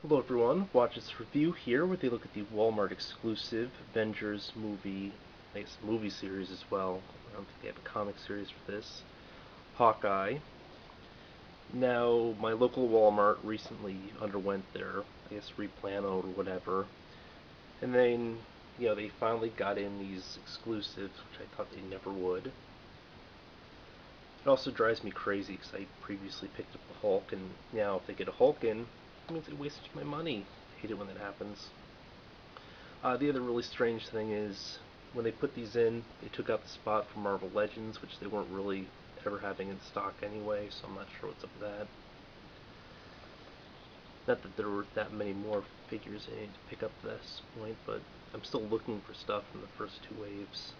Hello everyone, watch this review here where they look at the Walmart exclusive Avengers movie, I guess movie series as well. I don't think they have a comic series for this. Hawkeye. Now, my local Walmart recently underwent their, I guess, replan or whatever. And then, they finally got in these exclusives, which I thought they never would. It also drives me crazy because I previously picked up the Hulk, and now if they get a Hulk in, it means I wasted my money. I hate it when that happens. The other really strange thing is when they put these in, they took out the spot for Marvel Legends, which they weren't really ever having in stock anyway, so I'm not sure what's up with that. Not that there were that many more figures I need to pick up at this point, but I'm still looking for stuff from the first two waves.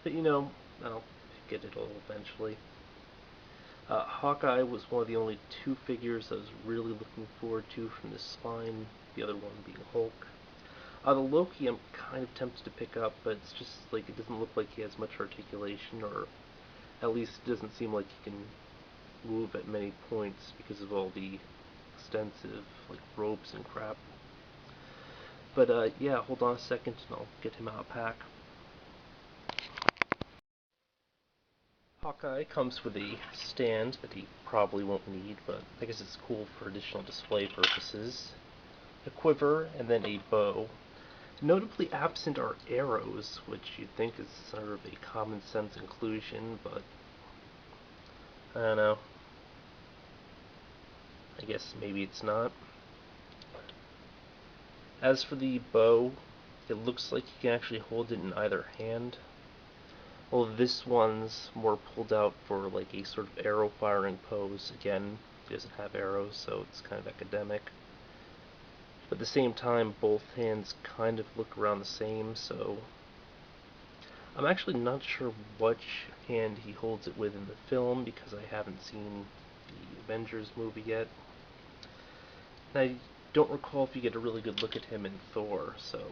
But I'll get it all eventually. Hawkeye was one of the only two figures I was really looking forward to from this line, the other one being Hulk. The Loki I'm kind of tempted to pick up, but it's just like it doesn't look like he has much articulation, or at least it doesn't seem like he can move at many points because of all the extensive like ropes and crap. But yeah, hold on a second and I'll get him out of pack. Hawkeye comes with a stand that he probably won't need, but I guess it's cool for additional display purposes. A quiver, and then a bow. Notably absent are arrows, which you'd think is sort of a common sense inclusion, but I don't know. I guess maybe it's not. As for the bow, it looks like you can actually hold it in either hand. Well, this one's more pulled out for like a sort of arrow firing pose. Again, it doesn't have arrows, so it's kind of academic. But at the same time, both hands kind of look around the same, so I'm actually not sure which hand he holds it with in the film because I haven't seen the Avengers movie yet. And I don't recall if you get a really good look at him in Thor, so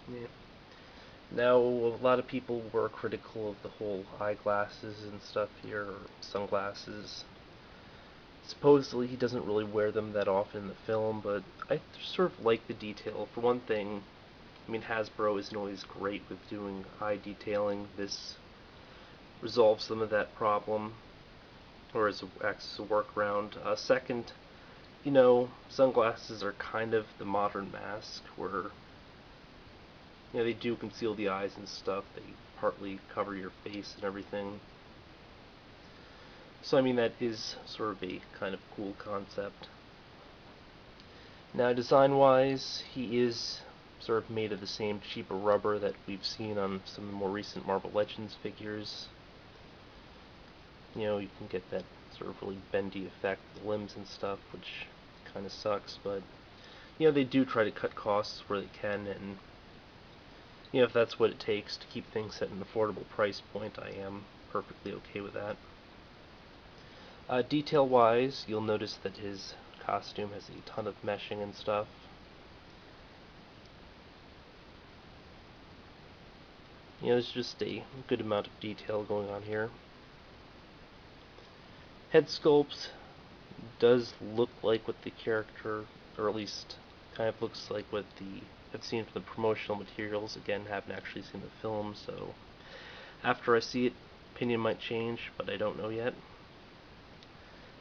yeah. Now, a lot of people were critical of the whole eyeglasses and stuff here, or sunglasses. Supposedly he doesn't really wear them that often in the film, but I sort of like the detail. For one thing, I mean, Hasbro isn't always great with doing eye detailing. This resolves some of that problem, or acts as a workaround. Second, sunglasses are kind of the modern mask, where they do conceal the eyes and stuff. They partly cover your face and everything. So I mean, that is sort of a kind of cool concept. Now, design-wise, he is sort of made of the same cheaper rubber that we've seen on some of the more recent Marvel Legends figures. You can get that sort of really bendy effect with the limbs and stuff, which kind of sucks, but they do try to cut costs where they can, and if that's what it takes to keep things at an affordable price point, I am perfectly okay with that. Detail-wise, you'll notice that his costume has a ton of meshing and stuff. There's just a good amount of detail going on here. Head sculpt does look like what the character, or at least kind of looks like what I've seen from the promotional materials. Again, haven't actually seen the film, so after I see it, opinion might change, but I don't know yet.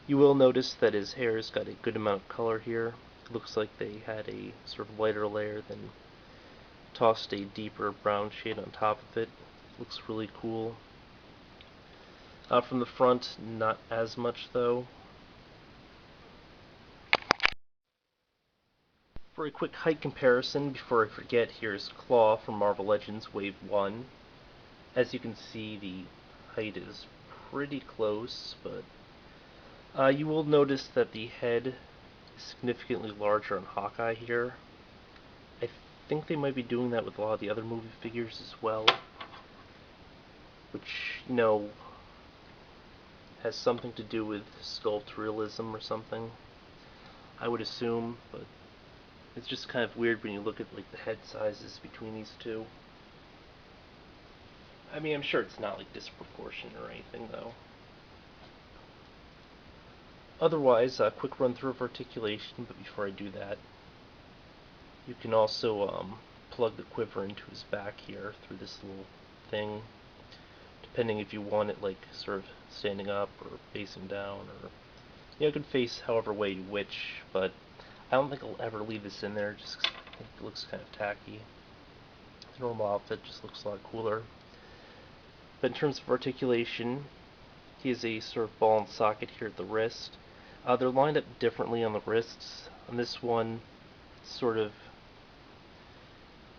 You will notice that his hair's got a good amount of color here. It looks like they had a sort of lighter layer, then tossed a deeper brown shade on top of it. Looks really cool. From the front, not as much though. For a quick height comparison, before I forget, here's Claw from Marvel Legends Wave 1. As you can see, the height is pretty close, but you will notice that the head is significantly larger on Hawkeye here. I think they might be doing that with a lot of the other movie figures as well, which, has something to do with sculpt realism or something, I would assume, but it's just kind of weird when you look at like the head sizes between these two. I mean, I'm sure it's not like disproportionate or anything though. Otherwise, a quick run through of articulation, but before I do that, you can also plug the quiver into his back here through this little thing, depending if you want it like sort of standing up or facing down, or it can face however way you wish, but I don't think I'll ever leave this in there just 'cause I think it looks kind of tacky. The normal outfit just looks a lot cooler. But in terms of articulation, he has a sort of ball and socket here at the wrist. They're lined up differently on the wrists. On this one, sort of,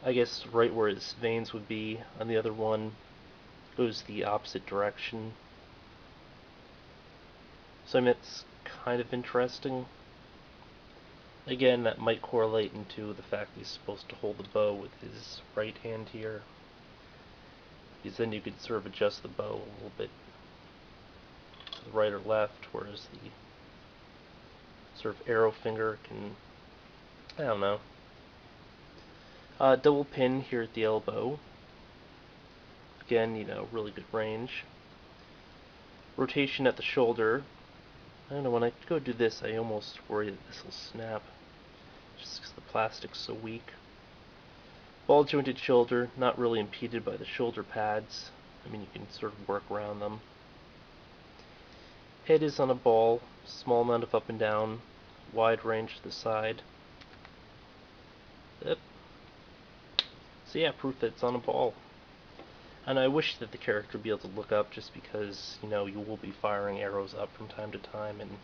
I guess, right where his veins would be. On the other one, goes the opposite direction. So I mean, it's kind of interesting. Again, that might correlate into the fact that he's supposed to hold the bow with his right hand here, because then you could sort of adjust the bow a little bit to the right or left, whereas the sort of arrow finger can, I don't know. Double pin here at the elbow. Again, really good range. Rotation at the shoulder. I don't know, when I go do this, I almost worry that this will snap, just because the plastic's so weak. Ball jointed shoulder, not really impeded by the shoulder pads. I mean, you can sort of work around them. Head is on a ball, small amount of up and down, wide range to the side. Yep. So yeah, proof that it's on a ball. And I wish that the character would be able to look up, just because, you will be firing arrows up from time to time, and,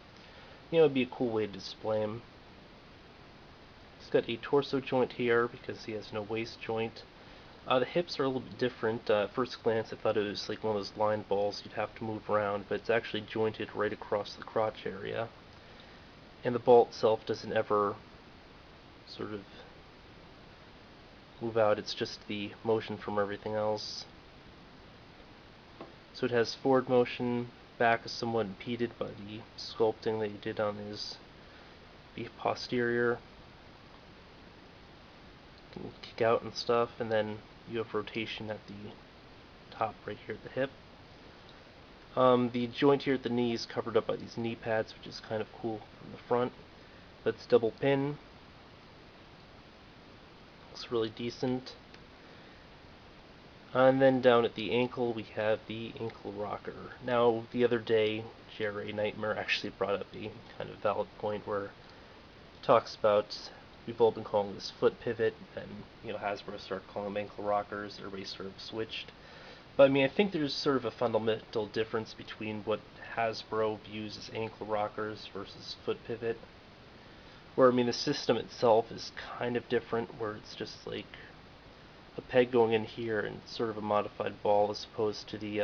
it'd be a cool way to display him. He's got a torso joint here, because he has no waist joint. The hips are a little bit different. At first glance, I thought it was like one of those line balls you'd have to move around, but it's actually jointed right across the crotch area. And the ball itself doesn't ever sort of move out, it's just the motion from everything else. So it has forward motion, back is somewhat impeded by the sculpting that you did on the posterior. You can kick out and stuff, and then you have rotation at the top right here at the hip. The joint here at the knee is covered up by these knee pads, which is kind of cool from the front. But it's double pin. Looks really decent. And then down at the ankle, we have the ankle rocker. Now, the other day, JRA Nightmare actually brought up a kind of valid point where he talks about, we've all been calling this foot pivot, and Hasbro started calling them ankle rockers. Everybody sort of switched. But I mean, I think there's sort of a fundamental difference between what Hasbro views as ankle rockers versus foot pivot. Where, I mean, the system itself is kind of different, where it's just like a peg going in here and sort of a modified ball, as opposed to the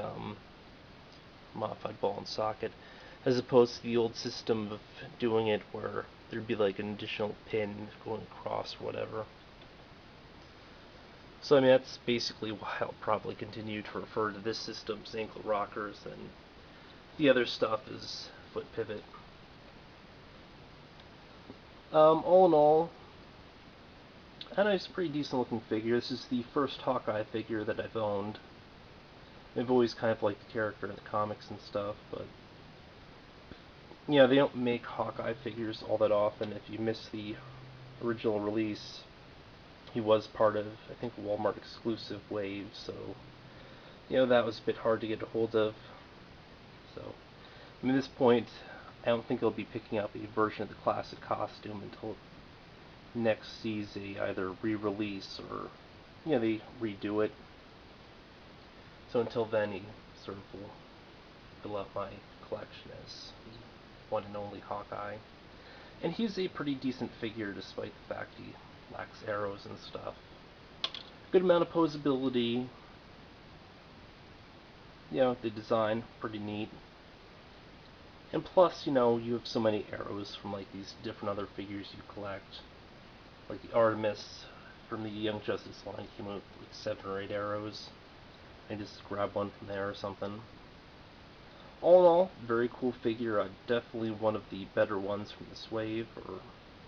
modified ball and socket, as opposed to the old system of doing it where there'd be like an additional pin going across or whatever. So I mean, that's basically why I'll probably continue to refer to this system as ankle rockers, and the other stuff is foot pivot. All in all, I know it's a pretty decent looking figure. This is the first Hawkeye figure that I've owned. I've always kind of liked the character in the comics and stuff, but they don't make Hawkeye figures all that often. If you miss the original release, he was part of, I think, Wal-Mart exclusive wave, so that was a bit hard to get a hold of. So, I mean, at this point, I don't think I'll be picking up a version of the classic costume until next sees a either re-release or they redo it. So until then, he sort of will fill out my collection as the one and only Hawkeye. And he's a pretty decent figure, despite the fact he lacks arrows and stuff. Good amount of posability. The design, pretty neat. And plus, you have so many arrows from like these different other figures you collect. Like the Artemis from the Young Justice line came out with like 7 or 8 arrows. I just grab one from there or something. All in all, very cool figure. Definitely one of the better ones from this wave or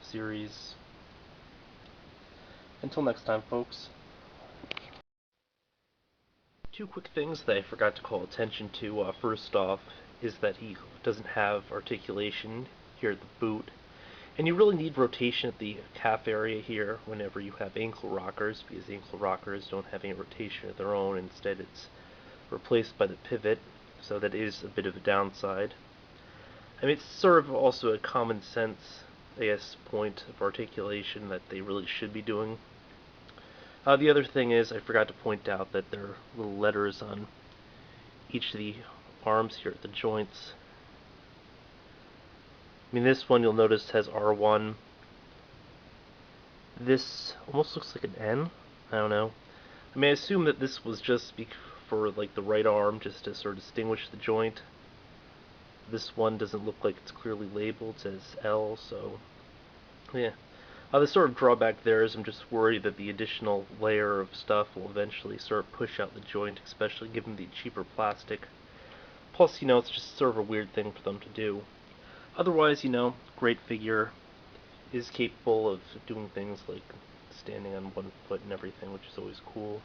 series. Until next time, folks. 2 quick things that I forgot to call attention to. First off, is that he doesn't have articulation. here at the boot. And you really need rotation at the calf area here whenever you have ankle rockers, because ankle rockers don't have any rotation of their own. Instead, it's replaced by the pivot, so that is a bit of a downside. I mean, it's sort of also a common sense, I guess, point of articulation that they really should be doing. The other thing is, I forgot to point out that there are little letters on each of the arms here at the joints. I mean, this one you'll notice has R1. This almost looks like an N. I don't know. I mean, I assume that this was just for like the right arm, just to sort of distinguish the joint. This one doesn't look like it's clearly labeled. It says L, so yeah. The sort of drawback there is I'm just worried that the additional layer of stuff will eventually sort of push out the joint, especially given the cheaper plastic. Plus, it's just sort of a weird thing for them to do. Otherwise, great figure, is capable of doing things like standing on one foot and everything, which is always cool.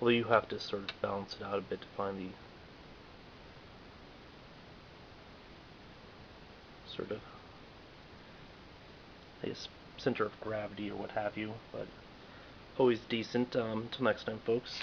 Although you have to sort of balance it out a bit to find the sort of, I guess, center of gravity or what have you, but always decent. Until next time, folks.